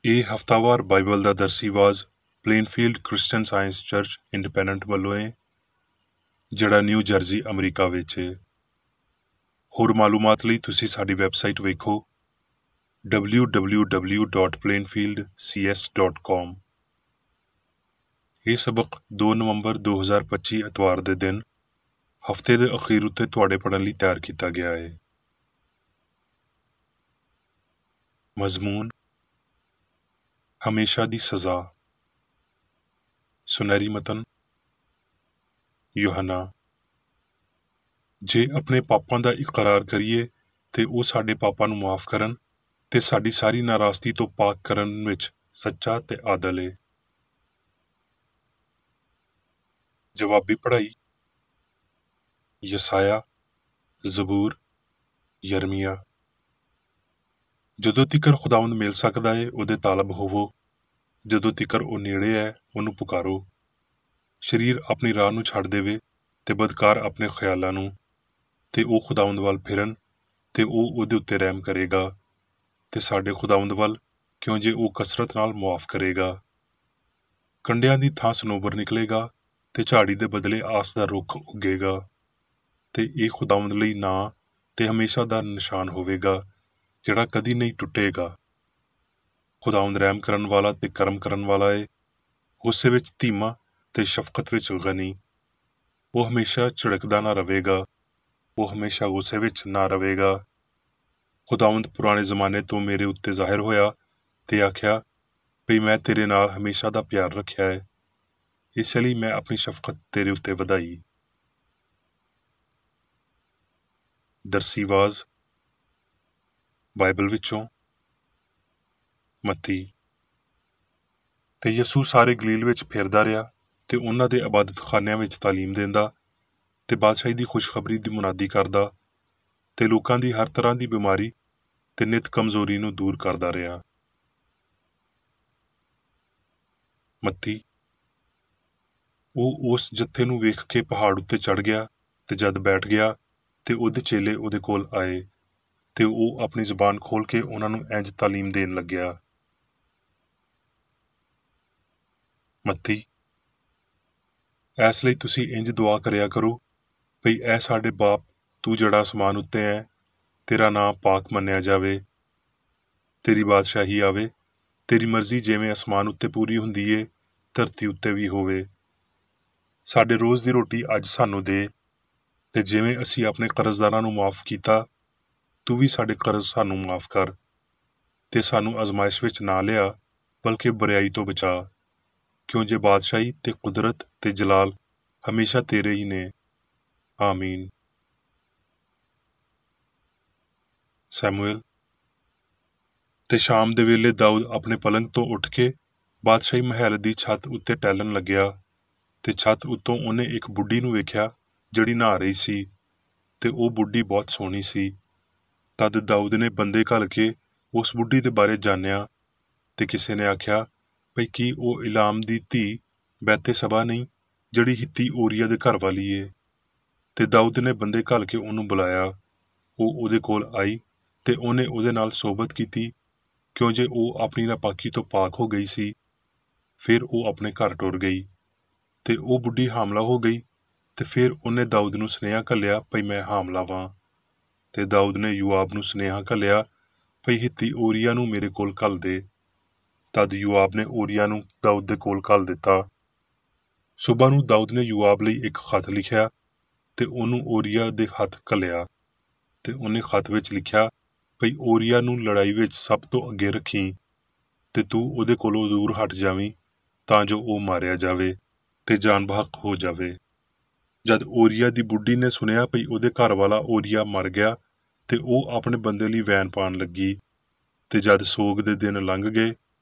ਇਹ ਹਫ਼ਤਾਵਾਰ ਬਾਈਬਲ ਦਾ ਦਰਸੀ ਆਵਾਜ਼ ਪਲੇਨਫੀਲਡ Christian science church independent ਵੱਲੋਂ ਹੈ, ਜਿਹੜਾ ਨਿਊ ਜਰਜ਼ੀ ਅਮਰੀਕਾ ਵਿੱਚ ਹੈ। ਹੋਰ ਮਾਲੂਮਾਤ ਲਈ ਤੁਸੀਂ ਸਾਡੀ ਵੈਬਸਾਈਟ ਵੇਖੋ www.plainfieldcs.com। ਇਹ ਸਬਕ 2 ਨਵੰਬਰ 2025 ਐਤਵਾਰ ਦੇ ਦਿਨ ਹਫ਼ਤੇ ਦੇ ਅਖੀਰ ਉੱਤੇ ਤੁਹਾਡੇ ਪੜ੍ਹਨ ਲਈ ਤਿਆਰ ਕੀਤਾ ਗਿਆ ਹੈ। ਮਜ਼ਮੂਨ ਹਮੇਸ਼ਾ ਦੀ ਸਜ਼ਾ। ਸੁਨਹਿਰੀ ਮਤਨ ਯੋਹਨਾ। ਜੇ ਆਪਣੇ ਪਾਪਾਂ ਦਾ ਇਕਰਾਰ ਕਰੀਏ ਤੇ ਉਹ ਸਾਡੇ ਪਾਪਾਂ ਨੂੰ ਮਾਫ਼ ਕਰਨ ਤੇ ਸਾਡੀ ਸਾਰੀ ਨਾਰਾਜ਼ਗੀ ਤੋਂ ਪਾਕ ਕਰਨ ਵਿੱਚ ਸੱਚਾ ਤੇ ਆਦਲ ਹੈ। ਜਵਾਬੀ ਪੜ੍ਹਾਈ ਯਸਾਇਆ, ਜ਼ਬੂਰ, ਯਰਮੀਆ। ਜਦੋਂ ਤੀਕਰ ਖੁਦਾਵੰਦ ਮਿਲ ਸਕਦਾ ਹੈ ਉਹਦੇ ਤਾਲਬ ਹੋਵੋ, ਜਦੋਂ ਤੀਕਰ ਉਹ ਨੇੜੇ ਹੈ ਉਹਨੂੰ ਪੁਕਾਰੋ। ਸਰੀਰ ਆਪਣੀ ਰਾਹ ਨੂੰ ਛੱਡ ਦੇਵੇ ਤੇ ਬਦਕਾਰ ਆਪਣੇ ਖਿਆਲਾਂ ਨੂੰ, ਤੇ ਉਹ ਖੁਦਾਵੰਦ ਵੱਲ ਫਿਰਨ ਤੇ ਉਹ ਉਹਦੇ ਉੱਤੇ ਰਹਿਮ ਕਰੇਗਾ ਤੇ ਸਾਡੇ ਖੁਦਾਵੰਦ ਵੱਲ, ਕਿਉਂ ਜੇ ਉਹ ਕਸਰਤ ਨਾਲ ਮੁਆਫ਼ ਕਰੇਗਾ। ਕੰਡਿਆਂ ਦੀ ਥਾਂ ਸਨੋਬਰ ਨਿਕਲੇਗਾ ਤੇ ਝਾੜੀ ਦੇ ਬਦਲੇ ਆਸ ਦਾ ਰੁੱਖ ਉੱਗੇਗਾ, ਤੇ ਇਹ ਖੁਦਾਵੰਦ ਲਈ ਨਾਂ ਤੇ ਹਮੇਸ਼ਾ ਦਾ ਨਿਸ਼ਾਨ ਹੋਵੇਗਾ ਜਿਹੜਾ ਕਦੀ ਨਹੀਂ ਟੁੱਟੇਗਾ। ਖੁਦਾਵੰਦ ਰਹਿਮ ਕਰਨ ਵਾਲਾ ਤੇ ਕਰਮ ਕਰਨ ਵਾਲਾ ਏ, ਗੁੱਸੇ ਵਿੱਚ ਧੀਮਾ ਤੇ ਸ਼ਫਕਤ ਵਿੱਚ ਗਨੀ। ਉਹ ਹਮੇਸ਼ਾ ਝਿੜਕਦਾ ਨਾ ਰਵੇਗਾ, ਉਹ ਹਮੇਸ਼ਾ ਗੁੱਸੇ ਵਿੱਚ ਨਾ ਰਵੇਗਾ। ਖੁਦਾਵੰਦ ਪੁਰਾਣੇ ਜ਼ਮਾਨੇ ਤੋਂ ਮੇਰੇ ਉੱਤੇ ਜ਼ਾਹਿਰ ਹੋਇਆ ਤੇ ਆਖਿਆ ਵੀ ਮੈਂ ਤੇਰੇ ਨਾਲ ਹਮੇਸ਼ਾ ਦਾ ਪਿਆਰ ਰੱਖਿਆ ਹੈ, ਇਸ ਲਈ ਮੈਂ ਆਪਣੀ ਸ਼ਫਕਤ ਤੇਰੇ ਉੱਤੇ ਵਧਾਈ। ਦਰਸੀ ਆਵਾਜ਼ ਬਾਈਬਲ ਵਿੱਚੋਂ ਮੱਤੀ। ਤੇ ਯਸੂ ਸਾਰੇ ਗਲੀਲ ਵਿੱਚ ਫਿਰਦਾ ਰਿਹਾ ਤੇ ਉਹਨਾਂ ਦੇ ਇਬਾਦਤਖਾਨਿਆਂ ਵਿੱਚ ਤਾਲੀਮ ਦਿੰਦਾ ਤੇ ਬਾਦਸ਼ਾਹੀ ਦੀ ਖੁਸ਼ਖਬਰੀ ਦੀ ਮੁਨਾਦੀ ਕਰਦਾ ਤੇ ਲੋਕਾਂ ਦੀ ਹਰ ਤਰ੍ਹਾਂ ਦੀ ਬਿਮਾਰੀ ਤੇ ਨਿਤ ਕਮਜ਼ੋਰੀ ਨੂੰ ਦੂਰ ਕਰਦਾ ਰਿਹਾ। ਮੱਤੀ। ਉਹ ਉਸ ਜੱਥੇ ਨੂੰ ਵੇਖ ਕੇ ਪਹਾੜ ਉੱਤੇ ਚੜ੍ਹ ਗਿਆ ਤੇ ਜਦ ਬੈਠ ਗਿਆ ਤੇ ਉਹਦੇ ਚੇਲੇ ਉਹਦੇ ਕੋਲ ਆਏ ਤੇ ਉਹ ਆਪਣੀ ਜ਼ੁਬਾਨ ਖੋਲ੍ਹ ਕੇ ਉਹਨਾਂ ਨੂੰ ਇੰਜ ਤਾਲੀਮ ਦੇਣ ਲੱਗਿਆ। ਮੱਤੀ। ਇਸ ਲਈ ਤੁਸੀਂ ਇੰਜ ਦੁਆ ਕਰਿਆ ਕਰੋ ਭਈ ਐ ਸਾਡੇ ਬਾਪ, ਤੂੰ ਜਿਹੜਾ ਅਸਮਾਨ ਉੱਤੇ ਹੈ, ਤੇਰਾ ਨਾਂ ਪਾਕ ਮੰਨਿਆ ਜਾਵੇ, ਤੇਰੀ ਬਾਦਸ਼ਾਹੀ ਆਵੇ, ਤੇਰੀ ਮਰਜ਼ੀ ਜਿਵੇਂ ਅਸਮਾਨ ਉੱਤੇ ਪੂਰੀ ਹੁੰਦੀ ਏ ਧਰਤੀ ਉੱਤੇ ਵੀ ਹੋਵੇ। ਸਾਡੇ ਰੋਜ਼ ਦੀ ਰੋਟੀ ਅੱਜ ਸਾਨੂੰ ਦੇ, ਤੇ ਜਿਵੇਂ ਅਸੀਂ ਆਪਣੇ ਕਰਜ਼ਦਾਰਾਂ ਨੂੰ ਮਾਫ਼ ਕੀਤਾ, ਤੂੰ ਵੀ ਸਾਡੇ ਕਰਜ਼ ਸਾਨੂੰ ਮਾਫ਼ ਕਰ, ਤੇ ਸਾਨੂੰ ਅਜ਼ਮਾਇਸ਼ ਵਿੱਚ ਨਾ ਲਿਆ ਬਲਕਿ ਬੁਰਾਈ ਤੋਂ ਬਚਾ, ਕਿਉਂ ਜੇ ਬਾਦਸ਼ਾਹੀ ਤੇ ਕੁਦਰਤ ਤੇ ਜਲਾਲ ਹਮੇਸ਼ਾ ਤੇਰੇ ਹੀ ਨੇ। ਆਮੀਨ। ਸੈਮੂਅਲ। ਤੇ ਸ਼ਾਮ ਦੇ ਵੇਲੇ ਦਾਊਦ ਆਪਣੇ ਪਲੰਗ ਤੋਂ ਉੱਠ ਕੇ ਬਾਦਸ਼ਾਹੀ ਮਹਿਲ ਦੀ ਛੱਤ ਉੱਤੇ ਟਹਿਲਣ ਲੱਗਿਆ, ਤੇ ਛੱਤ ਉੱਤੋਂ ਉਹਨੇ ਇੱਕ ਬੁੱਢੀ ਨੂੰ ਵੇਖਿਆ ਜਿਹੜੀ ਨਹਾ ਰਹੀ ਸੀ, ਤੇ ਉਹ ਬੁੱਢੀ ਬਹੁਤ ਸੋਹਣੀ ਸੀ। ਤਦ ਦਾਊਦ ਨੇ ਬੰਦੇ ਘੱਲ ਕੇ ਉਸ ਬੁੱਢੀ ਦੇ ਬਾਰੇ ਜਾਣਿਆ, ਤੇ ਕਿਸੇ ਨੇ ਆਖਿਆ ਭਈ ਕੀ ਉਹ ਇਲਾਮ ਦੀ ਧੀ ਬੈਤੇ ਸਬਾ ਨਹੀਂ, ਜਿਹੜੀ ਹਿੱਤੀ ਊਰੀਆ ਦੇ ਘਰ ਵਾਲੀ ਏ। ਤੇ ਦਾਊਦ ਨੇ ਬੰਦੇ ਘੱਲ ਕੇ ਉਹਨੂੰ ਬੁਲਾਇਆ। ਉਹ ਉਹਦੇ ਕੋਲ ਆਈ ਤੇ ਉਹਨੇ ਉਹਦੇ ਨਾਲ ਸੋਬਤ ਕੀਤੀ, ਕਿਉਂ ਜੇ ਉਹ ਆਪਣੀ ਨਾਪਾਕੀ ਤੋਂ ਪਾਕ ਹੋ ਗਈ ਸੀ। ਫਿਰ ਉਹ ਆਪਣੇ ਘਰ ਟੁਰ ਗਈ, ਤੇ ਉਹ ਬੁੱਢੀ ਹਾਮਲਾ ਹੋ ਗਈ, ਤੇ ਫਿਰ ਉਹਨੇ ਦਾਊਦ ਨੂੰ ਸੁਨੇਹਾ ਘੱਲਿਆ ਭਈ ਮੈਂ ਹਾਮਲਾ ਵਾਂ। ਤੇ ਦਾਊਦ ਨੇ ਯੂਆਬ ਨੂੰ ਸੁਨੇਹਾ ਘੱਲਿਆ ਭਈ ਹਿੱਤੀ ਊਰੀਆ ਨੂੰ ਮੇਰੇ ਕੋਲ ਘੱਲ ਦੇ। ਤਦ ਯੂਆਬ ਨੇ ਊਰੀਆ ਨੂੰ ਦਾਊਦ ਦੇ ਕੋਲ ਘੱਲ ਦਿੱਤਾ। ਸੁਬਹ ਨੂੰ ਦਾਊਦ ਨੇ ਯੂਆਬ ਲਈ ਇੱਕ ਖਤ ਲਿਖਿਆ ਤੇ ਉਹਨੂੰ ਊਰੀਆ ਦੇ ਹੱਥ ਘੱਲਿਆ, ਤੇ ਉਹਨੇ ਖਤ ਵਿੱਚ ਲਿਖਿਆ ਭਈ ਊਰੀਆ ਨੂੰ ਲੜਾਈ ਵਿੱਚ ਸਭ ਤੋਂ ਅੱਗੇ ਰੱਖੀ, ਤੇ ਤੂੰ ਉਹਦੇ ਕੋਲੋਂ ਦੂਰ ਹਟ ਜਾਵੀਂ ਤਾਂ ਜੋ ਉਹ ਮਾਰਿਆ ਜਾਵੇ ਤੇ ਜਾਨ ਬਹਕ ਹੋ ਜਾਵੇ। ਜਦ ਊਰੀਆ ਦੀ ਬੁੱਢੀ ਨੇ ਸੁਣਿਆ ਭਈ ਉਹਦੇ ਘਰ ਵਾਲਾ ਊਰੀਆ ਮਰ ਗਿਆ, ਤੇ ਉਹ ਆਪਣੇ ਬੰਦੇ ਲਈ ਵੈਨ ਪਾਉਣ ਲੱਗੀ। ਤੇ ਜਦ ਸੋਗ ਦੇ ਦਿਨ ਲੰਘ ਗਏ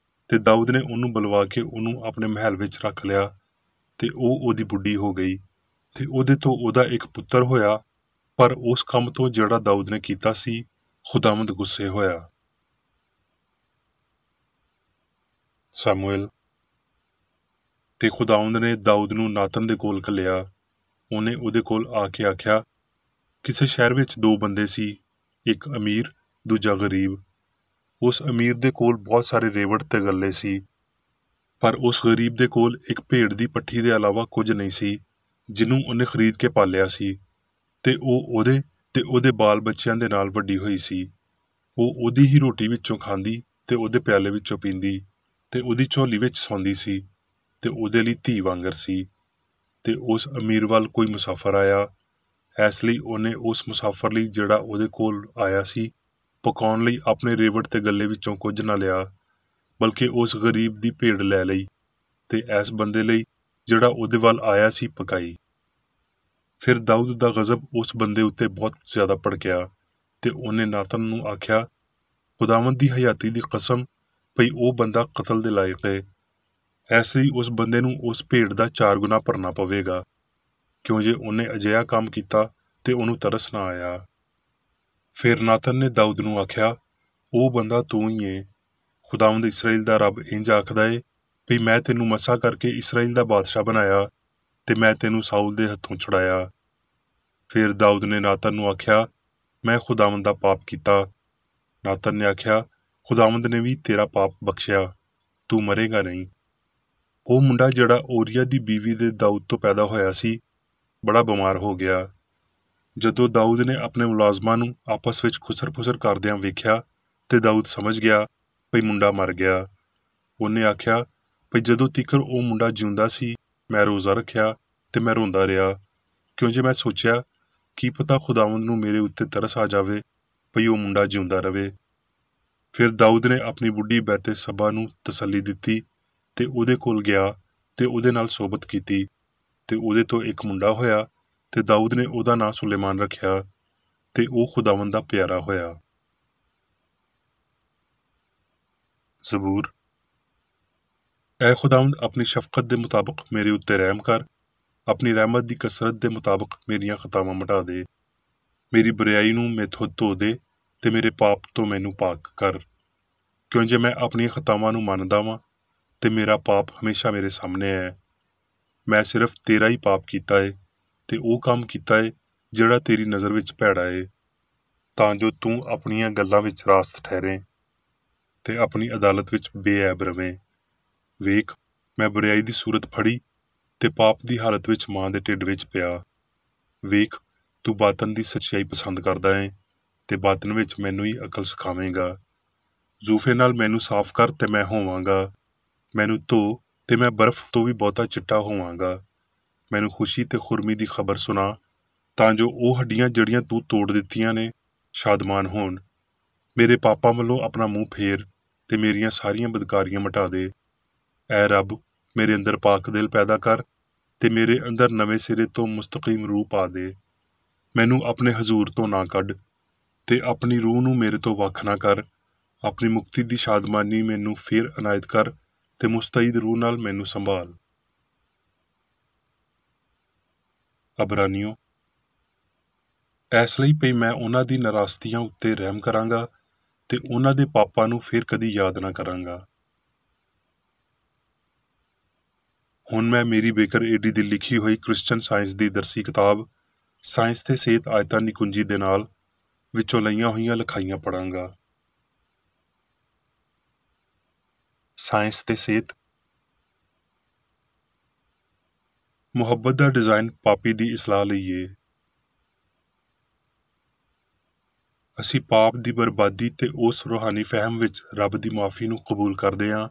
ਤੇ ਦਾਊਦ ਨੇ ਉਹਨੂੰ ਬੁਲਵਾ ਕੇ ਉਹਨੂੰ ਆਪਣੇ ਮਹਿਲ ਵਿੱਚ ਰੱਖ ਲਿਆ, ਤੇ ਉਹ ਉਹਦੀ ਬੁੱਢੀ ਹੋ ਗਈ, ਤੇ ਉਹਦੇ ਤੋਂ ਉਹਦਾ ਇੱਕ ਪੁੱਤਰ ਹੋਇਆ। ਪਰ ਉਸ ਕੰਮ ਤੋਂ ਜਿਹੜਾ ਦਾਊਦ ਨੇ ਕੀਤਾ ਸੀ ਖੁਦਾਵੰਦ ਗੁੱਸੇ ਹੋਇਆ। ਸਮੂਏਲ। ਤੇ ਖੁਦਾਵੰਦ ਨੇ ਦਾਊਦ ਨੂੰ ਨਾਤਨ ਦੇ ਕੋਲ ਘੱਲਿਆ। ਉਹਨੇ ਉਹਦੇ ਕੋਲ ਆ ਕੇ ਆਖਿਆ, ਕਿਸੇ ਸ਼ਹਿਰ ਵਿੱਚ 2 ਬੰਦੇ ਸੀ, ਇੱਕ ਅਮੀਰ ਦੂਜਾ ਗਰੀਬ। ਉਸ ਅਮੀਰ ਦੇ ਕੋਲ ਬਹੁਤ ਸਾਰੇ ਰੇਵੜ ਤੇ ਗੱਲੇ ਸੀ, ਪਰ ਉਸ ਗਰੀਬ ਦੇ ਕੋਲ ਇੱਕ ਭੇਡ ਦੀ ਪੱਠੀ ਦੇ ਇਲਾਵਾ ਕੁਝ ਨਹੀਂ ਸੀ, ਜਿਹਨੂੰ ਉਹਨੇ ਖਰੀਦ ਕੇ ਪਾਲਿਆ ਸੀ, ਤੇ ਉਹ ਉਹਦੇ ਤੇ ਉਹਦੇ ਬਾਲ ਬੱਚਿਆਂ ਦੇ ਨਾਲ ਵੱਡੀ ਹੋਈ ਸੀ। ਉਹ ਉਹਦੀ ਹੀ ਰੋਟੀ ਵਿੱਚੋਂ ਖਾਂਦੀ ਤੇ ਉਹਦੇ ਪਿਆਲੇ ਵਿੱਚੋਂ ਪੀਂਦੀ ਤੇ ਉਹਦੀ ਝੋਲੀ ਵਿੱਚ ਸੌਂਦੀ ਸੀ ਤੇ ਉਹਦੇ ਲਈ ਧੀ ਵਾਂਗਰ ਸੀ। ਤੇ ਉਸ ਅਮੀਰ ਵੱਲ ਕੋਈ ਮੁਸਾਫਰ ਆਇਆ, ਇਸ ਲਈ ਉਹਨੇ ਉਸ ਮੁਸਾਫਰ ਲਈ ਜਿਹੜਾ ਉਹਦੇ ਕੋਲ ਆਇਆ ਸੀ ਪਕਾਉਣ ਲਈ ਆਪਣੇ ਰੇਵੜ ਤੇ ਗੱਲੇ ਵਿੱਚੋਂ ਕੁਝ ਨਾ ਲਿਆ, ਬਲਕਿ ਉਸ ਗਰੀਬ ਦੀ ਭੇਡ ਲੈ ਲਈ ਤੇ ਇਸ ਬੰਦੇ ਲਈ ਜਿਹੜਾ ਉਹਦੇ ਵੱਲ ਆਇਆ ਸੀ ਪਕਾਈ। ਫਿਰ ਦਾਊਦ ਦਾ ਗਜ਼ਬ ਉਸ ਬੰਦੇ ਉੱਤੇ ਬਹੁਤ ਜ਼ਿਆਦਾ ਭੜਕਿਆ ਤੇ ਉਹਨੇ ਨਾਤਨ ਨੂੰ ਆਖਿਆ, ਖੁਦਾਵੰਦ ਦੀ ਹਯਾਤੀ ਦੀ ਕਸਮ ਭਈ ਉਹ ਬੰਦਾ ਕਤਲ ਦੇ ਲਾਇਕ ਹੈ। ਇਸ ਲਈ ਉਸ ਬੰਦੇ ਨੂੰ ਉਸ ਭੇਡ ਦਾ 4 ਗੁਣਾ ਭਰਨਾ ਪਵੇਗਾ, ਕਿਉਂ ਜੇ ਉਹਨੇ ਅਜਿਹਾ ਕੰਮ ਕੀਤਾ ਤੇ ਉਹਨੂੰ ਤਰਸ ਨਾ ਆਇਆ। ਫਿਰ ਨਾਤਨ ਨੇ ਦਾਊਦ ਨੂੰ ਆਖਿਆ, ਉਹ ਬੰਦਾ ਤੂੰ ਹੀ ਏ। ਖੁਦਾਵੰਦ ਇਸਰਾਈਲ ਦਾ ਰੱਬ ਇੰਜ ਆਖਦਾ ਏ ਵੀ ਮੈਂ ਤੈਨੂੰ ਮਸਾ ਕਰਕੇ ਇਸਰਾਈਲ ਦਾ ਬਾਦਸ਼ਾਹ ਬਣਾਇਆ ਤੇ ਮੈਂ ਤੈਨੂੰ ਸਾਊਲ ਦੇ ਹੱਥੋਂ ਛੁਡਾਇਆ। ਫਿਰ ਦਾਊਦ ਨੇ ਨਾਤਨ ਨੂੰ ਆਖਿਆ, ਮੈਂ ਖੁਦਾਵੰਦ ਦਾ ਪਾਪ ਕੀਤਾ। ਨਾਤਨ ਨੇ ਆਖਿਆ, ਖੁਦਾਵੰਦ ਨੇ ਵੀ ਤੇਰਾ ਪਾਪ ਬਖਸ਼ਿਆ, ਤੂੰ ਮਰੇਗਾ ਨਹੀਂ। ਉਹ ਮੁੰਡਾ ਜਿਹੜਾ ਓਰੀਆ ਦੀ ਬੀਵੀ ਦੇ ਦਾਊਦ ਤੋਂ ਪੈਦਾ ਹੋਇਆ ਸੀ, ਬੜਾ ਬਿਮਾਰ ਹੋ ਗਿਆ। ਜਦੋਂ ਦਾਊਦ ਨੇ ਆਪਣੇ ਮੁਲਾਜ਼ਮਾਂ ਨੂੰ ਆਪਸ ਵਿੱਚ ਖੁਸਰ-ਫੁਸਰ ਕਰਦਿਆਂ ਵੇਖਿਆ ਤੇ ਦਾਊਦ ਸਮਝ ਗਿਆ ਭਈ ਮੁੰਡਾ ਮਰ ਗਿਆ। ਉਹਨੇ ਆਖਿਆ ਭਈ ਜਦੋਂ ਤੀਕਰ ਉਹ ਮੁੰਡਾ ਜਿਉਂਦਾ ਸੀ ਮੈਂ ਰੋਜ਼ਾ ਰੱਖਿਆ ਤੇ ਮੈਂ ਰੋਂਦਾ ਰਿਹਾ, ਕਿਉਂ ਜੇ ਮੈਂ ਸੋਚਿਆ ਕੀ ਪਤਾ ਖੁਦਾਵੰਦ ਨੂੰ ਮੇਰੇ ਉੱਤੇ ਤਰਸ ਆ ਜਾਵੇ ਭਈ ਉਹ ਮੁੰਡਾ ਜਿਉਂਦਾ ਰਵੇ। ਫਿਰ ਦਾਊਦ ਨੇ ਆਪਣੀ ਬੁੱਢੀ ਬੈਤੇ ਸਬਾ ਨੂੰ ਤਸੱਲੀ ਦਿੱਤੀ ਤੇ ਉਹਦੇ ਕੋਲ ਗਿਆ ਤੇ ਉਹਦੇ ਨਾਲ ਸੋਬਤ ਕੀਤੀ ਤੇ ਉਹਦੇ ਤੋਂ ਇੱਕ ਮੁੰਡਾ ਹੋਇਆ ਤੇ ਦਾਊਦ ਨੇ ਉਹਦਾ ਨਾਂ ਸੁਲੇਮਾਨ ਰੱਖਿਆ ਤੇ ਉਹ ਖੁਦਾਵੰਦ ਦਾ ਪਿਆਰਾ ਹੋਇਆ। ਜ਼ਬੂਰ। ਐ ਖੁਦਾਵੰਦ ਆਪਣੀ ਸ਼ਫਕਤ ਦੇ ਮੁਤਾਬਕ ਮੇਰੇ ਉੱਤੇ ਰਹਿਮ ਕਰ, ਆਪਣੀ ਰਹਿਮਤ ਦੀ ਕਸਰਤ ਦੇ ਮੁਤਾਬਕ ਮੇਰੀਆਂ ਖਤਾਵਾਂ ਮਿਟਾ ਦੇ। ਮੇਰੀ ਬੁਰਿਆਈ ਨੂੰ ਮੈਥੋਂ ਧੋ ਦੇ ਤੇ ਮੇਰੇ ਪਾਪ ਤੋਂ ਮੈਨੂੰ ਪਾਕ ਕਰ, ਕਿਉਂ ਜੇ ਮੈਂ ਆਪਣੀਆਂ ਖਤਾਵਾਂ ਨੂੰ ਮੰਨਦਾ ਵਾਂ ਤੇ ਮੇਰਾ ਪਾਪ ਹਮੇਸ਼ਾ ਮੇਰੇ ਸਾਹਮਣੇ ਹੈ। ਮੈਂ ਸਿਰਫ ਤੇਰਾ ਹੀ ਪਾਪ ਕੀਤਾ ਏ ਤੇ ਉਹ ਕੰਮ ਕੀਤਾ ਏ ਜਿਹੜਾ ਤੇਰੀ ਨਜ਼ਰ ਵਿੱਚ ਭੈੜਾ ਏ, ਤਾਂ ਜੋ ਤੂੰ ਆਪਣੀਆਂ ਗੱਲਾਂ ਵਿੱਚ ਰਾਸਤ ਠਹਿਰੇ ਤੇ ਆਪਣੀ ਅਦਾਲਤ ਵਿੱਚ ਬੇਐਬ ਰਵੇਂ। ਵੇਖ, ਮੈਂ ਬੁਰਿਆਈ ਦੀ ਸੂਰਤ ਫੜੀ ਤੇ ਪਾਪ ਦੀ ਹਾਲਤ ਵਿੱਚ ਮਾਂ ਦੇ ਢਿੱਡ ਵਿੱਚ ਪਿਆ। ਵੇਖ, ਤੂੰ ਬਾਤਨ ਦੀ ਸੱਚਾਈ ਪਸੰਦ ਕਰਦਾ ਏ ਤੇ ਬਾਤਨ ਵਿੱਚ ਮੈਨੂੰ ਹੀ ਅਕਲ ਸਿਖਾਵੇਂਗਾ। ਜ਼ੂਫੇ ਨਾਲ ਮੈਨੂੰ ਸਾਫ਼ ਕਰ ਤੇ ਮੈਂ ਹੋਵਾਂਗਾ, ਮੈਨੂੰ ਧੋ ਤੇ ਮੈਂ ਬਰਫ਼ ਤੋਂ ਵੀ ਬਹੁਤਾ ਚਿੱਟਾ ਹੋਵਾਂਗਾ। ਮੈਨੂੰ ਖੁਸ਼ੀ ਤੇ ਖੁਰਮੀ ਦੀ ਖਬਰ ਸੁਣਾ, ਤਾਂ ਜੋ ਉਹ ਹੱਡੀਆਂ ਜਿਹੜੀਆਂ ਤੂੰ ਤੋੜ ਦਿੱਤੀਆਂ ਨੇ ਸ਼ਾਦਮਾਨ ਹੋਣ। ਮੇਰੇ ਪਾਪਾਂ ਵੱਲੋਂ ਆਪਣਾ ਮੂੰਹ ਫੇਰ ਤੇ ਮੇਰੀਆਂ ਸਾਰੀਆਂ ਬਦਕਾਰੀਆਂ ਮਿਟਾ ਦੇ। ਐ ਰੱਬ, ਮੇਰੇ ਅੰਦਰ ਪਾਕ ਦਿਲ ਪੈਦਾ ਕਰ ਤੇ ਮੇਰੇ ਅੰਦਰ ਨਵੇਂ ਸਿਰੇ ਤੋਂ ਮੁਸਤਕੀਮ ਰੂਹ ਪਾ ਦੇ। ਮੈਨੂੰ ਆਪਣੇ ਹਜ਼ੂਰ ਤੋਂ ਨਾ ਕੱਢ ਤੇ ਆਪਣੀ ਰੂਹ ਨੂੰ ਮੇਰੇ ਤੋਂ ਵੱਖ ਨਾ ਕਰ। ਆਪਣੀ ਮੁਕਤੀ ਦੀ ਸ਼ਾਦਮਾਨੀ ਮੈਨੂੰ ਫੇਰ ਅਨਾਇਤ ਕਰ ਤੇ ਮੁਸਤਈਦ ਰੂਹ ਨਾਲ ਮੈਨੂੰ ਸੰਭਾਲ। ਅਬਰਾਨੀਓ। ਇਸ ਲਈ ਭਈ ਮੈਂ ਉਹਨਾਂ ਦੀ ਨਾਰਾਜ਼ਗੀਆਂ ਉੱਤੇ ਰਹਿਮ ਕਰਾਂਗਾ ਤੇ ਉਹਨਾਂ ਦੇ ਪਾਪਾਂ ਨੂੰ ਫੇਰ ਕਦੀ ਯਾਦ ਨਾ ਕਰਾਂਗਾ। ਹੁਣ ਮੈਂ ਮੇਰੀ ਬੇਕਰ ਏਡੀ ਦੀ ਲਿਖੀ ਹੋਈ ਕ੍ਰਿਸਚਨ ਸਾਇੰਸ ਦੀ ਦਰਸੀ ਕਿਤਾਬ ਸਾਇੰਸ ਤੇ ਸਿਹਤ ਆਇਤਾਂ ਦੀ ਕੁੰਜੀ ਦੇ ਨਾਲ ਵਿੱਚੋਂ ਲਈਆਂ ਹੋਈਆਂ ਲਿਖਾਈਆਂ ਪੜਾਂਗਾ। ਸਾਇੰਸ ਤੇ ਸਿਹਤ। ਮੁਹੱਬਤ ਦਾ ਡਿਜ਼ਾਈਨ ਪਾਪੀ ਦੀ ਇਸਲਾਹ ਲਈ ਏ। ਅਸੀਂ ਪਾਪ ਦੀ ਬਰਬਾਦੀ ਤੇ ਉਸ ਰੂਹਾਨੀ ਫਹਿਮ ਵਿੱਚ ਰੱਬ ਦੀ ਮੁਆਫੀ ਨੂੰ ਕਬੂਲ ਕਰਦੇ ਹਾਂ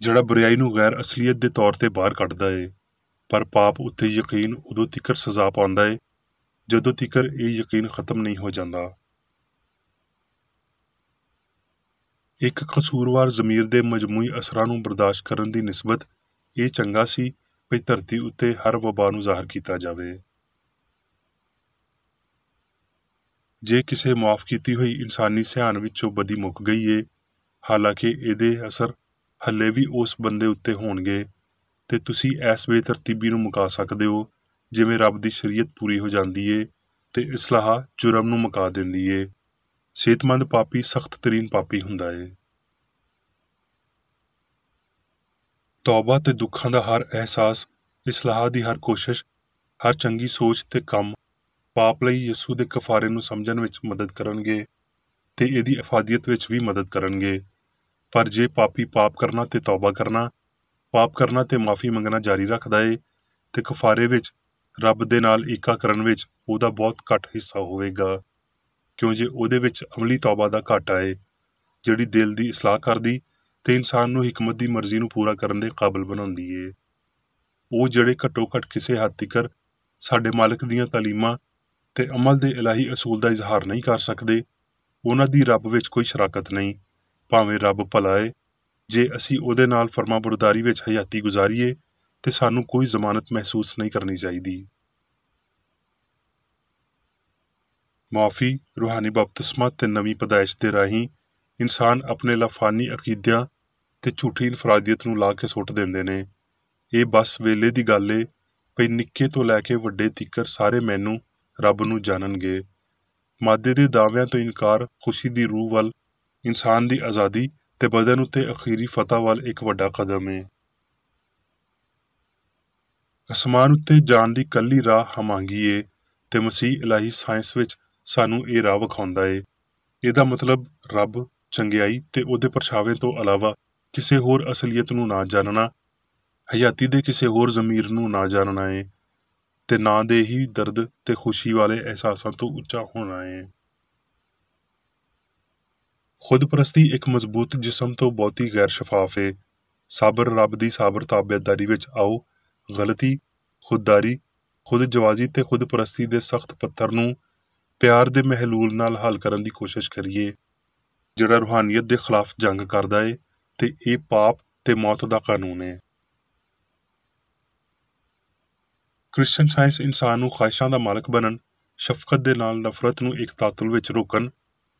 ਜਿਹੜਾ ਬੁਰਿਆਈ ਨੂੰ ਗੈਰ ਅਸਲੀਅਤ ਦੇ ਤੌਰ ਤੇ ਬਾਹਰ ਕੱਢਦਾ ਏ, ਪਰ ਪਾਪ ਉੱਤੇ ਯਕੀਨ ਉਦੋਂ ਤੀਕਰ ਸਜ਼ਾ ਪਾਉਂਦਾ ਏ ਜਦੋਂ ਤੀਕਰ ਇਹ ਯਕੀਨ ਖਤਮ ਨਹੀਂ ਹੋ ਜਾਂਦਾ। ਇੱਕ ਕਸੂਰਵਾਰ ਜ਼ਮੀਰ ਦੇ ਮਜਮੂਈ ਅਸਰਾਂ ਨੂੰ ਬਰਦਾਸ਼ਤ ਕਰਨ ਦੀ ਨਿਸਬਤ ਇਹ ਚੰਗਾ ਸੀ ਵੀ ਧਰਤੀ ਉੱਤੇ ਹਰ ਵਬਾ ਨੂੰ ਜ਼ਾਹਰ ਕੀਤਾ ਜਾਵੇ। ਜੇ ਕਿਸੇ ਮੁਆਫ ਕੀਤੀ ਹੋਈ ਇਨਸਾਨੀ ਸਿਆਣ ਵਿੱਚੋਂ ਬਦੀ ਮੁੱਕ ਗਈ ਏ, ਹਾਲਾਂਕਿ ਇਹਦੇ ਅਸਰ ਹੱਲੇ ਵੀ ਉਸ ਬੰਦੇ ਉੱਤੇ ਹੋਣਗੇ ਤੇ ਤੁਸੀਂ ਇਸ ਬੇਤਰਤੀਬੀ ਨੂੰ ਮੁਕਾ ਸਕਦੇ ਹੋ ਜਿਵੇਂ ਰੱਬ ਦੀ ਸ਼ਰੀਅਤ ਪੂਰੀ ਹੋ ਜਾਂਦੀ ਏ ਤੇ ਇਸਲਾਹ ਜੁਰਮ ਨੂੰ ਮੁਕਾ ਦਿੰਦੀ ਏ। ਸਿਹਤਮੰਦ ਪਾਪੀ ਸਖਤ ਤਰੀਨ ਪਾਪੀ ਹੁੰਦਾ ਏ। ਤੌਬਾ ਤੇ ਦੁੱਖਾਂ ਦਾ ਹਰ ਅਹਿਸਾਸ, ਇਸਲਾਹ ਦੀ ਹਰ ਕੋਸ਼ਿਸ਼, ਹਰ ਚੰਗੀ ਸੋਚ ਤੇ ਕੰਮ ਪਾਪ ਲਈ ਯਿਸੂ ਦੇ ਕਫਾਰੇ ਨੂੰ ਸਮਝਣ ਵਿੱਚ ਮਦਦ ਕਰਨਗੇ ਤੇ ਇਹਦੀ ਇਫਾਦੀਅਤ ਵਿੱਚ ਵੀ ਮਦਦ ਕਰਨਗੇ। ਪਰ ਜੇ ਪਾਪੀ ਪਾਪ ਕਰਨਾ ਤੇ ਤੌਬਾ ਕਰਨਾ, ਪਾਪ ਕਰਨਾ ਤੇ ਮਾਫ਼ੀ ਮੰਗਣਾ ਜਾਰੀ ਰੱਖਦਾ ਏ, ਤੇ ਕਫਾਰੇ ਵਿੱਚ ਰੱਬ ਦੇ ਨਾਲ ਏਕਾ ਕਰਨ ਵਿੱਚ ਉਹਦਾ ਬਹੁਤ ਘੱਟ ਹਿੱਸਾ ਹੋਵੇਗਾ, ਕਿਉਂ ਜੇ ਉਹਦੇ ਵਿੱਚ ਅਮਲੀ ਤੌਬਾ ਦਾ ਘਾਟਾ ਏ, ਜਿਹੜੀ ਦਿਲ ਦੀ ਇਸਲਾਹ ਕਰਦੀ ਤੇ ਇਨਸਾਨ ਨੂੰ ਹਿਕਮਤ ਦੀ ਮਰਜ਼ੀ ਨੂੰ ਪੂਰਾ ਕਰਨ ਦੇ ਕਾਬਲ ਬਣਾਉਂਦੀ ਏ। ਉਹ ਜਿਹੜੇ ਘੱਟੋ ਘੱਟ ਕਿਸੇ ਹੱਦ ਤੀਕਰ ਸਾਡੇ ਮਾਲਕ ਦੀਆਂ ਤਾਲੀਮਾਂ ਤੇ ਅਮਲ ਦੇ ਇਲਾਹੀ ਅਸੂਲ ਦਾ ਇਜ਼ਹਾਰ ਨਹੀਂ ਕਰ ਸਕਦੇ, ਉਹਨਾਂ ਦੀ ਰੱਬ ਵਿੱਚ ਕੋਈ ਸ਼ਰਾਕਤ ਨਹੀਂ, ਭਾਵੇਂ ਰੱਬ ਭਲਾ ਏ। ਜੇ ਅਸੀਂ ਉਹਦੇ ਨਾਲ ਫਰਮਾਬਰਦਾਰੀ ਵਿੱਚ ਹਯਾਤੀ ਗੁਜ਼ਾਰੀਏ ਤੇ ਸਾਨੂੰ ਕੋਈ ਜ਼ਮਾਨਤ ਮਹਿਸੂਸ ਨਹੀਂ ਕਰਨੀ ਚਾਹੀਦੀ। ਮੁਆਫ਼ੀ, ਰੂਹਾਨੀ ਬਪਤਿਸਮਾ ਤੇ ਨਵੀਂ ਪੈਦਾਇਸ਼ ਦੇ ਰਾਹੀਂ ਇਨਸਾਨ ਆਪਣੇ ਲਾਫਾਨੀ ਅਕੀਦਿਆਂ ਤੇ ਝੂਠੀ ਇਨਫਰਾਦੀਅਤ ਨੂੰ ਲਾ ਕੇ ਸੁੱਟ ਦਿੰਦੇ ਨੇ। ਇਹ ਬਸ ਵੇਲੇ ਦੀ ਗੱਲ ਏ, ਭਈ ਨਿੱਕੇ ਤੋਂ ਲੈ ਕੇ ਵੱਡੇ ਤੀਕਰ ਸਾਰੇ ਮੈਨੂੰ ਰੱਬ ਨੂੰ ਜਾਣਨਗੇ। ਮਾਦੇ ਦੇ ਦਾਅਵਿਆਂ ਤੋਂ ਇਨਕਾਰ ਖੁਸ਼ੀ ਦੀ ਰੂਹ ਵੱਲ, ਇਨਸਾਨ ਦੀ ਆਜ਼ਾਦੀ ਤੇ ਬਦਨ ਉੱਤੇ ਅਖੀਰੀ ਫਤਹ ਵੱਲ ਇੱਕ ਵੱਡਾ ਕਦਮ ਏ। ਅਸਮਾਨ ਉੱਤੇ ਜਾਣ ਦੀ ਕੱਲੀ ਰਾਹ ਹਮਾਂਗੀ ਏ, ਤੇ ਮਸੀਹ ਇਲਾਹੀ ਸਾਇੰਸ ਵਿੱਚ ਸਾਨੂੰ ਇਹ ਰਾਹ ਵਿਖਾਉਂਦਾ ਏ। ਇਹਦਾ ਮਤਲਬ ਰੱਬ, ਚੰਗਿਆਈ ਤੇ ਉਹਦੇ ਪਰਛਾਵੇਂ ਤੋਂ ਇਲਾਵਾ ਕਿਸੇ ਹੋਰ ਅਸਲੀਅਤ ਨੂੰ ਨਾ ਜਾਣਨਾ, ਹਯਾਤੀ ਦੇ ਕਿਸੇ ਹੋਰ ਜ਼ਮੀਰ ਨੂੰ ਨਾ ਜਾਣਨਾ ਏ, ਤੇ ਨਾ ਦੇ ਹੀ ਦਰਦ ਤੇ ਖੁਸ਼ੀ ਵਾਲੇ ਅਹਿਸਾਸਾਂ ਤੋਂ ਉੱਚਾ ਹੋਣਾ ਏ। ਖੁਦਪਰਸਤੀ ਇੱਕ ਮਜ਼ਬੂਤ ਜਿਸਮ ਤੋਂ ਬਹੁਤੀ ਗੈਰ ਸ਼ਫਾਫ ਏ। ਸਾਬਰ ਰੱਬ ਦੀ ਸਾਬਰ ਤਾਬੇਦਾਰੀ ਵਿੱਚ ਆਓ, ਗਲਤੀ, ਖੁਦਦਾਰੀ, ਖੁਦਜਵਾਜ਼ੀ ਤੇ ਖੁਦਪਰਸਤੀ ਦੇ ਸਖਤ ਪੱਥਰ ਨੂੰ ਪਿਆਰ ਦੇ ਮਹਿਲੂਲ ਨਾਲ ਹੱਲ ਕਰਨ ਦੀ ਕੋਸ਼ਿਸ਼ ਕਰੀਏ, ਜਿਹੜਾ ਰੂਹਾਨੀਅਤ ਦੇ ਖਿਲਾਫ ਜੰਗ ਕਰਦਾ ਏ, ਤੇ ਇਹ ਪਾਪ ਤੇ ਮੌਤ ਦਾ ਕਾਨੂੰਨ ਏ। ਕ੍ਰਿਸਚਨ ਸਾਇੰਸ ਇਨਸਾਨ ਨੂੰ ਖਾਹਿਸ਼ਾਂ ਦਾ ਮਾਲਕ ਬਣਨ, ਸ਼ਫਕਤ ਦੇ ਨਾਲ ਨਫ਼ਰਤ ਨੂੰ ਇੱਕ ਤਾਤੁਲ ਵਿੱਚ ਰੋਕਣ,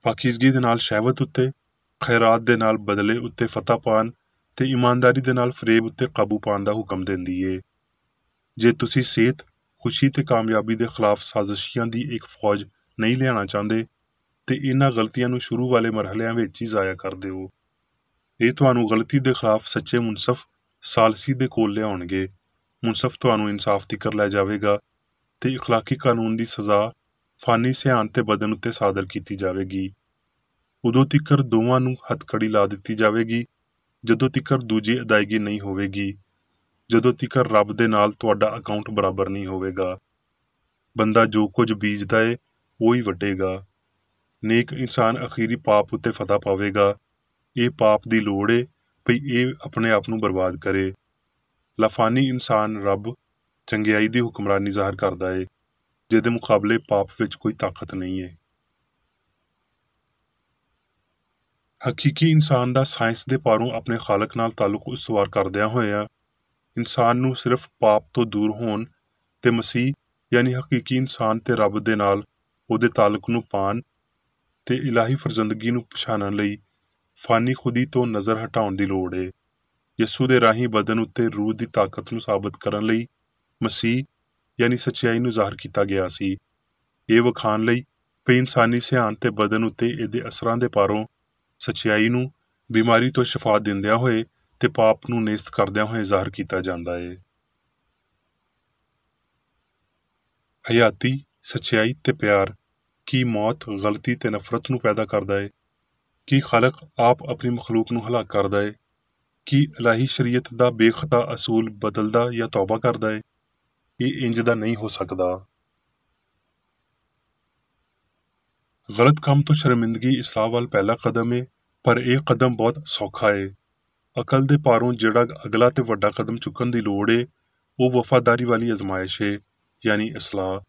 ਪਾਕੀਜ਼ਗੀ ਦੇ ਨਾਲ ਸ਼ਹਿਵਤ ਉੱਤੇ, ਖੈਰਾਤ ਦੇ ਨਾਲ ਬਦਲੇ ਉੱਤੇ ਫਤਹ ਪਾਉਣ ਤੇ ਇਮਾਨਦਾਰੀ ਦੇ ਨਾਲ ਫਰੇਬ ਉੱਤੇ ਕਾਬੂ ਪਾਉਣ ਦਾ ਹੁਕਮ ਦਿੰਦੀ ਏ। ਜੇ ਤੁਸੀਂ ਸਿਹਤ, ਖੁਸ਼ੀ ਤੇ ਕਾਮਯਾਬੀ ਦੇ ਖਿਲਾਫ ਸਾਜ਼ਿਸ਼ੀਆਂ ਦੀ ਇੱਕ ਫੌਜ ਨਹੀਂ ਲਿਆਉਣਾ ਚਾਹੁੰਦੇ, ਤੇ ਇਹਨਾਂ ਗਲਤੀਆਂ ਨੂੰ ਸ਼ੁਰੂ ਵਾਲੇ ਮਰਹਲਿਆਂ ਵਿੱਚ ਹੀ ਜ਼ਾਇਆ ਕਰ ਦਿਓ। ਇਹ ਤੁਹਾਨੂੰ ਗਲਤੀ ਦੇ ਖਿਲਾਫ ਸੱਚੇ ਮੁਨਸਫ ਸਾਲਸੀ ਦੇ ਕੋਲ ਲਿਆਉਣਗੇ। ਮੁਨਸਫ ਤੁਹਾਨੂੰ ਇਨਸਾਫ ਤੀਕਰ ਲੈ ਜਾਵੇਗਾ ਤੇ ਇਖਲਾਕੀ ਕਾਨੂੰਨ ਦੀ ਸਜ਼ਾ ਫਾਨੀ ਸਿਆਣ ਤੇ ਬਦਨ ਉੱਤੇ ਸਾਦਰ ਕੀਤੀ ਜਾਵੇਗੀ। ਉਦੋਂ ਤੀਕਰ ਦੋਵਾਂ ਨੂੰ ਹੱਥਕੜੀ ਲਾ ਦਿੱਤੀ ਜਾਵੇਗੀ, ਜਦੋਂ ਤੀਕਰ ਦੂਜੀ ਅਦਾਇਗੀ ਨਹੀਂ ਹੋਵੇਗੀ, ਜਦੋਂ ਤੀਕਰ ਰੱਬ ਦੇ ਨਾਲ ਤੁਹਾਡਾ ਅਕਾਊਂਟ ਬਰਾਬਰ ਨਹੀਂ ਹੋਵੇਗਾ। ਬੰਦਾ ਜੋ ਕੁਝ ਬੀਜਦਾ ਏ, ਉਹ ਹੀ ਵੱਢੇਗਾ। ਨੇਕ ਇਨਸਾਨ ਅਖੀਰੀ ਪਾਪ ਉੱਤੇ ਫਤਹ ਪਾਵੇਗਾ। ਇਹ ਪਾਪ ਦੀ ਲੋੜ ਏ, ਭਈ ਇਹ ਆਪਣੇ ਆਪ ਨੂੰ ਬਰਬਾਦ ਕਰੇ। ਲਾਫਾਨੀ ਇਨਸਾਨ ਰੱਬ, ਚੰਗਿਆਈ ਦੀ ਹੁਕਮਰਾਨੀ ਜ਼ਾਹਰ ਕਰਦਾ ਏ, ਜਿਹਦੇ ਮੁਕਾਬਲੇ ਪਾਪ ਵਿੱਚ ਕੋਈ ਤਾਕਤ ਨਹੀਂ ਏ। ਹਕੀਕੀ ਇਨਸਾਨ ਦਾ ਸਾਇੰਸ ਦੇ ਪਾਰੋਂ ਆਪਣੇ ਖਾਲਕ ਨਾਲ ਤਾਲੁਕ ਉਸਤਵਾਰ ਕਰਦਿਆਂ ਹੋਇਆਂ ਇਨਸਾਨ ਨੂੰ ਸਿਰਫ ਪਾਪ ਤੋਂ ਦੂਰ ਹੋਣ ਤੇ ਮਸੀਹ ਯਾਨੀ ਹਕੀਕੀ ਇਨਸਾਨ ਤੇ ਰੱਬ ਦੇ ਨਾਲ ਉਹਦੇ ਤਾਲੁਕ ਨੂੰ ਪਾਣ ਤੇ ਇਲਾਹੀ ਫਰਜ਼ੰਦਗੀ ਨੂੰ ਪਛਾਣਨ ਲਈ ਫਾਨੀ ਖੁਦੀ ਤੋਂ ਨਜ਼ਰ ਹਟਾਉਣ ਦੀ ਲੋੜ ਏ। ਯਿਸੂ ਦੇ ਰਾਹੀਂ ਬਦਨ ਉੱਤੇ ਰੂਹ ਦੀ ਤਾਕਤ ਨੂੰ ਸਾਬਤ ਕਰਨ ਲਈ ਮਸੀਹ ਯਾਨੀ ਸੱਚਾਈ ਨੂੰ ਜ਼ਾਹਰ ਕੀਤਾ ਗਿਆ ਸੀ। ਇਹ ਵਿਖਾਣ ਲਈ ਕਿ ਇਨਸਾਨੀ ਸਿਆਣ ਤੇ ਬਦਨ ਉੱਤੇ ਇਹਦੇ ਅਸਰਾਂ ਦੇ ਪਾਰੋਂ ਸੱਚਾਈ ਨੂੰ ਬਿਮਾਰੀ ਤੋਂ ਸ਼ਿਫਾ ਦਿੰਦਿਆਂ ਹੋਏ ਤੇ ਪਾਪ ਨੂੰ ਨੇਸਤ ਕਰਦਿਆਂ ਹੋਏ ਜ਼ਾਹਰ ਕੀਤਾ ਜਾਂਦਾ ਏ। ਹਯਾਤੀ, ਸੱਚਾਈ ਤੇ ਪਿਆਰ ਕੀ ਮੌਤ, ਗਲਤੀ ਤੇ ਨਫ਼ਰਤ ਨੂੰ ਪੈਦਾ ਕਰਦਾ ਏ? ਕੀ ਖਾਲਕ ਆਪ ਆਪਣੀ ਮਖਲੂਕ ਨੂੰ ਹਲਾਕ ਕਰਦਾ ਏ? ਕੀ ਇਲਾਹੀ ਸ਼ਰੀਅਤ ਦਾ ਬੇਖਤਾ ਅਸੂਲ ਬਦਲਦਾ ਜਾਂ ਤੌਬਾ ਕਰਦਾ ਏ? ਇਹ ਇੰਜ ਦਾ ਨਹੀਂ ਹੋ ਸਕਦਾ। ਗਲਤ ਕੰਮ ਤੋਂ ਸ਼ਰਮਿੰਦਗੀ ਇਸਲਾਹ ਵੱਲ ਪਹਿਲਾ ਕਦਮ ਏ, ਪਰ ਇਹ ਕਦਮ ਬਹੁਤ ਸੌਖਾ ਏ। ਅਕਲ ਦੇ ਪਾਰੋਂ ਜਿਹੜਾ ਅਗਲਾ ਤੇ ਵੱਡਾ ਕਦਮ ਚੁੱਕਣ ਦੀ ਲੋੜ ਏ, ਉਹ ਵਫਾਦਾਰੀ ਵਾਲੀ ਅਜ਼ਮਾਇਸ਼ ਏ, ਯਾਨੀ ਇਸਲਾਹ।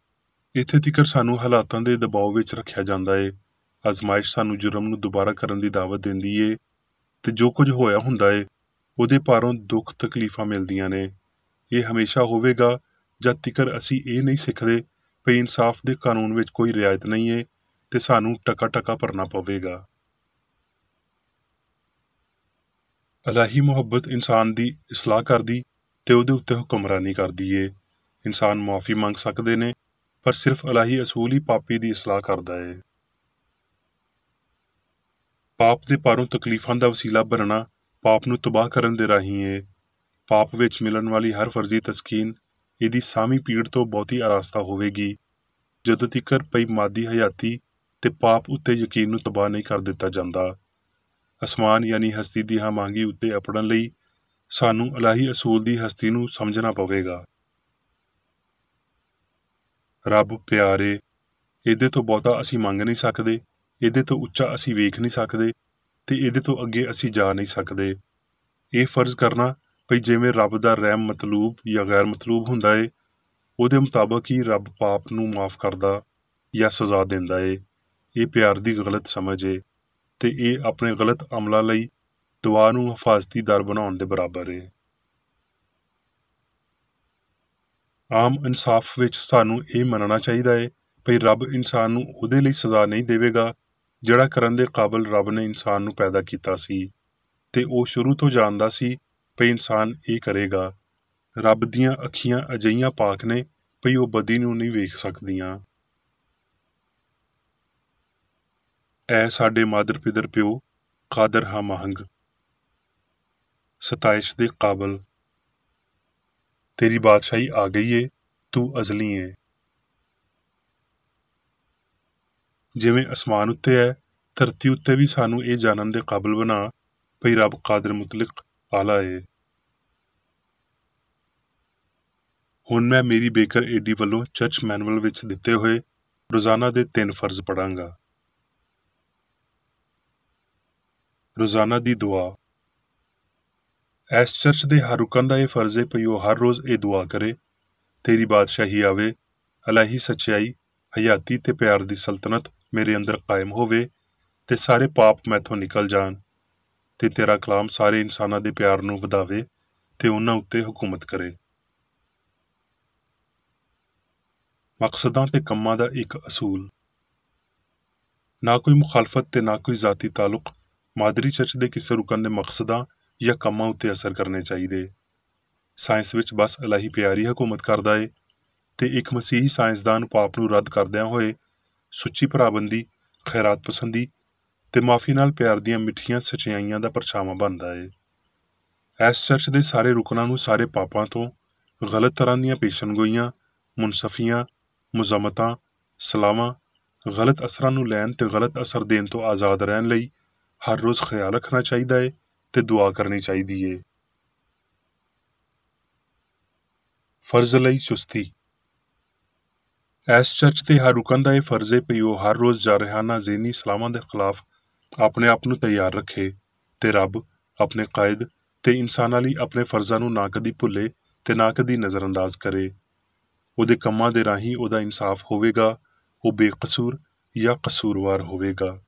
ਇੱਥੇ ਤੀਕਰ ਸਾਨੂੰ ਹਾਲਾਤਾਂ ਦੇ ਦਬਾਅ ਵਿੱਚ ਰੱਖਿਆ ਜਾਂਦਾ ਏ। ਅਜ਼ਮਾਇਸ਼ ਸਾਨੂੰ ਜੁਰਮ ਨੂੰ ਦੁਬਾਰਾ ਕਰਨ ਦੀ ਦਾਵਤ ਦਿੰਦੀ ਏ, ਤੇ ਜੋ ਕੁਝ ਹੋਇਆ ਹੁੰਦਾ ਏ, ਉਹਦੇ ਪਾਰੋਂ ਦੁੱਖ ਤਕਲੀਫਾਂ ਮਿਲਦੀਆਂ ਨੇ। ਇਹ ਹਮੇਸ਼ਾ ਹੋਵੇਗਾ ਜਦ ਤੀਕਰ ਅਸੀਂ ਇਹ ਨਹੀਂ ਸਿੱਖਦੇ ਕਿ ਇਨਸਾਫ ਦੇ ਕਾਨੂੰਨ ਵਿੱਚ ਕੋਈ ਰਿਆਇਤ ਨਹੀਂ ਏ ਤੇ ਸਾਨੂੰ ਟਕਾ ਟਕਾ ਭਰਨਾ ਪਵੇਗਾ। ਇਲਾਹੀ ਮੁਹੱਬਤ ਇਨਸਾਨ ਦੀ ਇਸਲਾਹ ਕਰਦੀ ਤੇ ਉਹਦੇ ਉੱਤੇ ਹੁਕਮਰਾਨੀ ਕਰਦੀ ਏ। ਇਨਸਾਨ ਮੁਆਫ਼ੀ ਮੰਗ ਸਕਦੇ ਨੇ, ਪਰ ਸਿਰਫ ਇਲਾਹੀ ਅਸੂਲ ਹੀ ਪਾਪੀ ਦੀ ਇਸਲਾਹ ਕਰਦਾ ਏ। ਪਾਪ ਦੇ ਪਾਰੋਂ ਤਕਲੀਫਾਂ ਦਾ ਵਸੀਲਾ ਬਣਨਾ ਪਾਪ ਨੂੰ ਤਬਾਹ ਕਰਨ ਦੇ ਰਾਹੀਂ ਏ। ਪਾਪ ਵਿੱਚ ਮਿਲਣ ਵਾਲੀ ਹਰ ਫਰਜ਼ੀ ਤਸਕੀਨ ਇਹਦੀ ਸਾਮੀ ਪੀੜ ਤੋਂ ਬਹੁਤੀ ਆਰਾਸਤਾ ਹੋਵੇਗੀ। ਜਦੋਂ ਤੀਕਰ ਪਈ ਮਾਦੀ ਹਯਾਤੀ ਤੇ ਪਾਪ ਉੱਤੇ ਯਕੀਨ ਨੂੰ ਤਬਾਹ ਨਹੀਂ ਕਰ ਦਿੱਤਾ ਜਾਂਦਾ। ਅਸਮਾਨ ਯਾਨੀ ਹਸਤੀ ਦੀ ਹਮਾਂਗੀ ਉੱਤੇ ਅਪੜਨ ਲਈ ਸਾਨੂੰ ਇਲਾਹੀ ਅਸੂਲ ਦੀ ਹਸਤੀ ਨੂੰ ਸਮਝਣਾ ਪਵੇਗਾ। ਰੱਬ ਪਿਆਰ ਏ, ਇਹਦੇ ਤੋਂ ਬਹੁਤਾ ਅਸੀਂ ਮੰਗ ਨਹੀਂ ਸਕਦੇ, ਇਹਦੇ ਤੋਂ ਉੱਚਾ ਅਸੀਂ ਵੇਖ ਨਹੀਂ ਸਕਦੇ ਤੇ ਇਹਦੇ ਤੋਂ ਅੱਗੇ ਅਸੀਂ ਜਾ ਨਹੀਂ ਸਕਦੇ। ਇਹ ਫਰਜ਼ ਕਰਨਾ ਭਈ ਜਿਵੇਂ ਰੱਬ ਦਾ ਰਹਿਮ ਮਤਲੂਬ ਜਾਂ ਗੈਰ ਮਤਲੂਬ ਹੁੰਦਾ ਏ, ਉਹਦੇ ਮੁਤਾਬਕ ਹੀ ਰੱਬ ਪਾਪ ਨੂੰ ਮਾਫ ਕਰਦਾ ਜਾਂ ਸਜ਼ਾ ਦਿੰਦਾ ਏ। ਇਹ ਪਿਆਰ ਦੀ ਗਲਤ ਸਮਝ ਏ ਤੇ ਇਹ ਆਪਣੇ ਗਲਤ ਅਮਲਾਂ ਲਈ ਦੁਆ ਨੂੰ ਹਿਫਾਜ਼ਤੀ ਦਰ ਬਣਾਉਣ ਦੇ ਬਰਾਬਰ ਏ। ਆਮ ਇਨਸਾਫ ਵਿੱਚ ਸਾਨੂੰ ਇਹ ਮੰਨਣਾ ਚਾਹੀਦਾ ਏ ਭਈ ਰੱਬ ਇਨਸਾਨ ਨੂੰ ਉਹਦੇ ਲਈ ਸਜ਼ਾ ਨਹੀਂ ਦੇਵੇਗਾ ਜਿਹੜਾ ਕਰਨ ਦੇ ਕਾਬਲ ਰੱਬ ਨੇ ਇਨਸਾਨ ਨੂੰ ਪੈਦਾ ਕੀਤਾ ਸੀ ਤੇ ਉਹ ਸ਼ੁਰੂ ਤੋਂ ਜਾਣਦਾ ਸੀ ਭਈ ਇਨਸਾਨ ਇਹ ਕਰੇਗਾ। ਰੱਬ ਦੀਆਂ ਅੱਖੀਆਂ ਅਜਿਹੀਆਂ ਪਾਕ ਨੇ ਭਈ ਉਹ ਬਦੀ ਨੂੰ ਨਹੀਂ ਵੇਖ ਸਕਦੀਆਂ। ਐ ਸਾਡੇ ਮਾਦਰ ਪਿਦਰ ਪਿਓ, ਕਾਦਰ ਹਮਆਹੰਗ, ਸਤਾਇਸ਼ ਦੇ ਕਾਬਲ, ਤੇਰੀ ਬਾਦਸ਼ਾਹੀ ਆ ਗਈ ਏ, ਤੂੰ ਅਜ਼ਲੀ ਏ। ਜਿਵੇਂ ਅਸਮਾਨ ਉੱਤੇ ਹੈ, ਧਰਤੀ ਉੱਤੇ ਵੀ ਸਾਨੂੰ ਇਹ ਜਾਣਨ ਦੇ ਕਾਬਲ ਬਣਾ ਭਈ ਰੱਬ ਕਾਦਰ ਮੁਤਲਕ ਆਲਾ ਏ। ਹੁਣ ਮੈਂ ਮੇਰੀ ਬੇਕਰ ਏਡੀ ਵੱਲੋਂ ਚਰਚ ਮੈਨੂਅਲ ਵਿੱਚ ਦਿੱਤੇ ਹੋਏ ਰੋਜ਼ਾਨਾ ਦੇ 3 ਫਰਜ਼ ਪੜਾਂਗਾ। ਰੋਜ਼ਾਨਾ ਦੀ ਦੁਆ। ਇਸ ਚਰਚ ਦੇ ਹਰ ਰੁਕਨ ਦਾ ਇਹ ਫਰਜ਼ ਏ ਭਈ ਉਹ ਹਰ ਰੋਜ਼ ਇਹ ਦੁਆ ਕਰੇ, ਤੇਰੀ ਬਾਦਸ਼ਾਹੀ ਆਵੇ, ਇਲਾਹੀ ਸੱਚਾਈ, ਹਯਾਤੀ ਤੇ ਪਿਆਰ ਦੀ ਸਲਤਨਤ ਮੇਰੇ ਅੰਦਰ ਕਾਇਮ ਹੋਵੇ ਤੇ ਸਾਰੇ ਪਾਪ ਮੈਥੋਂ ਨਿਕਲ ਜਾਣ ਤੇ ਤੇਰਾ ਕਲਾਮ ਸਾਰੇ ਇਨਸਾਨਾਂ ਦੇ ਪਿਆਰ ਨੂੰ ਵਧਾਵੇ ਤੇ ਉਹਨਾਂ ਉੱਤੇ ਹਕੂਮਤ ਕਰੇ। ਮਕਸਦਾਂ ਤੇ ਕੰਮਾਂ ਦਾ ਇੱਕ ਅਸੂਲ। ਨਾ ਕੋਈ ਮੁਖਾਲਫਤ ਤੇ ਨਾ ਕੋਈ ਜ਼ਾਤੀ ਤਾਲੁਕ ਮਾਦਰੀ ਚਰਚ ਦੇ ਕਿਸੇ ਰੁਕਨ ਦੇ ਮਕਸਦਾਂ ਜਾਂ ਕੰਮਾਂ ਉੱਤੇ ਅਸਰ ਕਰਨੇ ਚਾਹੀਦੇ। ਸਾਇੰਸ ਵਿੱਚ ਬਸ ਇਲਾਹੀ ਪਿਆਰ ਹੀ ਹਕੂਮਤ ਕਰਦਾ ਏ ਤੇ ਇੱਕ ਮਸੀਹੀ ਸਾਇੰਸਦਾਨ ਪਾਪ ਨੂੰ ਰੱਦ ਕਰਦਿਆਂ ਹੋਏ ਸੁੱਚੀ ਭਰਾਬੰਦੀ, ਖੈਰਾਤ ਪਸੰਦੀ ਤੇ ਮਾਫੀ ਨਾਲ ਪਿਆਰ ਦੀਆਂ ਮਿੱਠੀਆਂ ਸਚਾਈਆਂ ਦਾ ਪਰਛਾਵਾਂ ਬਣਦਾ ਏ। ਇਸ ਚਰਚ ਦੇ ਸਾਰੇ ਰੁਕਨਾਂ ਨੂੰ ਸਾਰੇ ਪਾਪਾਂ ਤੋਂ, ਗਲਤ ਤਰ੍ਹਾਂ ਦੀਆਂ ਪੇਸ਼ਨਗੋਈਆਂ, ਮੁਨਸਫੀਆਂ, ਮੁਜ਼ਮਤਾਂ, ਸਲਾਵਾਂ, ਗਲਤ ਅਸਰਾਂ ਨੂੰ ਲੈਣ ਤੇ ਗਲਤ ਅਸਰ ਦੇਣ ਤੋਂ ਆਜ਼ਾਦ ਰਹਿਣ ਲਈ ਹਰ ਰੋਜ਼ ਖਿਆਲ ਰੱਖਣਾ ਚਾਹੀਦਾ ਏ ਤੇ ਦੁਆ ਕਰਨੀ ਚਾਹੀਦੀ ਏ। ਫਰਜ਼ ਲਈ ਚੁਸਤੀ। ਇਸ ਚਰਚ ਦੇ ਹਰ ਰੁਕਨ ਦਾ ਇਹ ਫਰਜ਼ ਏ ਭਈ ਉਹ ਹਰ ਰੋਜ਼ ਜਾਰਹਾਨਾ ਜ਼ਹਿਨੀ ਸਲਾਮਾਂ ਦੇ ਖਿਲਾਫ ਆਪਣੇ ਆਪ ਨੂੰ ਤਿਆਰ ਰੱਖੇ ਤੇ ਰੱਬ, ਆਪਣੇ ਕਾਇਦ ਤੇ ਇਨਸਾਨਾਂ ਲਈ ਆਪਣੇ ਫਰਜ਼ਾਂ ਨੂੰ ਨਾ ਕਦੀ ਭੁੱਲੇ ਤੇ ਨਾ ਕਦੀ ਨਜ਼ਰਅੰਦਾਜ਼ ਕਰੇ। ਉਹਦੇ ਕੰਮਾਂ ਦੇ ਰਾਹੀਂ ਉਹਦਾ ਇਨਸਾਫ ਹੋਵੇਗਾ, ਉਹ ਬੇਕਸੂਰ ਜਾਂ ਕਸੂਰਵਾਰ ਹੋਵੇਗਾ।